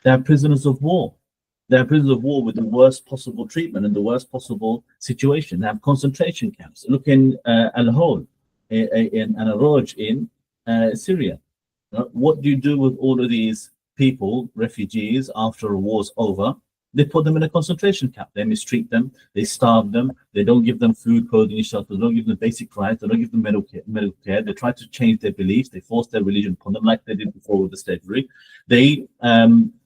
They are prisoners of war. They are prisoners of war with the worst possible treatment and the worst possible situation. They have concentration camps. Look in Al-Hol, in Al-Roj in Syria. What do you do with all of these people, refugees, after a war's over? They put them in a concentration camp. They mistreat them. They starve them. They don't give them food, clothing, and shelter. They don't give them basic rights. They don't give them medical care. They try to change their beliefs. They force their religion upon them, like they did before with the slavery. They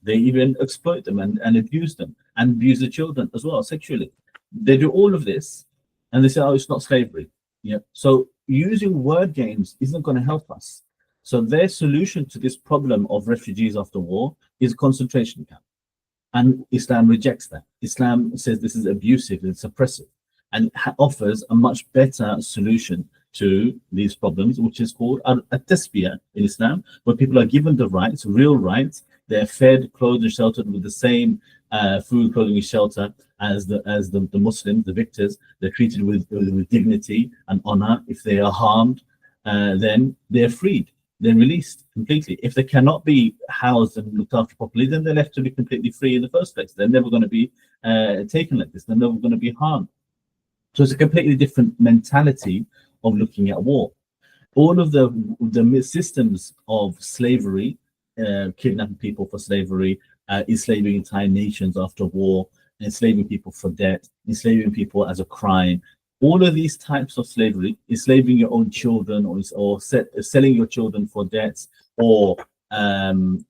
even exploit them and abuse them, and abuse the children as well sexually. They do all of this, and they say, "Oh, it's not slavery." Yeah. So using word games isn't going to help us. So their solution to this problem of refugees after war is concentration camp. And Islam rejects that. Islam says this is abusive, it's oppressive, and offers a much better solution to these problems, which is called a-tasbiyah in Islam, where people are given the rights, real rights. They're fed, clothed, and sheltered with the same food, clothing, and shelter as the Muslims, the victors. They're treated with dignity and honor. If they are harmed, then they're freed. They're released completely. If they cannot be housed and looked after properly, then they're left to be completely free in the first place. They're never going to be taken like this. They're never going to be harmed. So it's a completely different mentality of looking at war. All of the systems of slavery, kidnapping people for slavery, enslaving entire nations after war, enslaving people for debt, enslaving people as a crime, all of these types of slavery, enslaving your own children, or selling your children for debts, or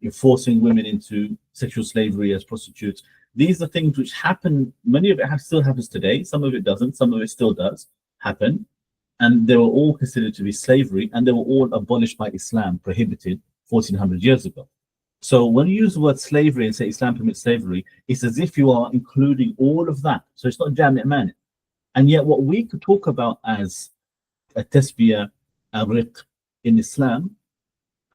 you're forcing women into sexual slavery as prostitutes. These are things which happen. Many of it still happens today. Some of it doesn't. Some of it still does happen. And they were all considered to be slavery, and they were all abolished by Islam, prohibited 1400 years ago. So when you use the word slavery and say Islam permits slavery, it's as if you are including all of that. So it's not jami' man. And yet what we could talk about as a tasbiyah, al-riq in Islam,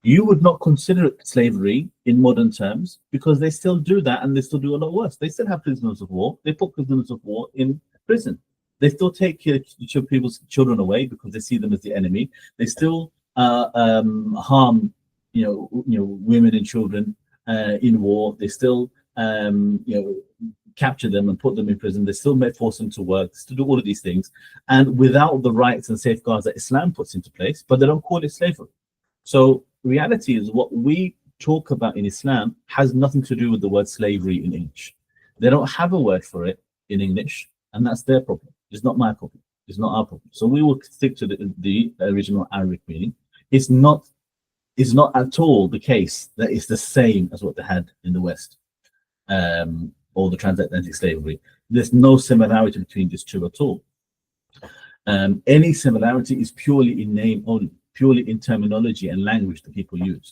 you would not consider it slavery in modern terms, because they still do that, and they still do a lot worse. They still have prisoners of war. They put prisoners of war in prison. They still take people's children away because they see them as the enemy. They still harm, women and children in war. They still, capture them and put them in prison. They still may force them to work, to do all of these things, and without the rights and safeguards that Islam puts into place, but they don't call it slavery. So reality is, what we talk about in Islam has nothing to do with the word slavery in English. They don't have a word for it in English, and that's their problem. It's not my problem. It's not our problem. So we will stick to the original Arabic meaning. It's not at all the case that it's the same as what they had in the West. Or the transatlantic slavery. There's no similarity between these two at all. Any similarity is purely in name only, purely in terminology and language that people use.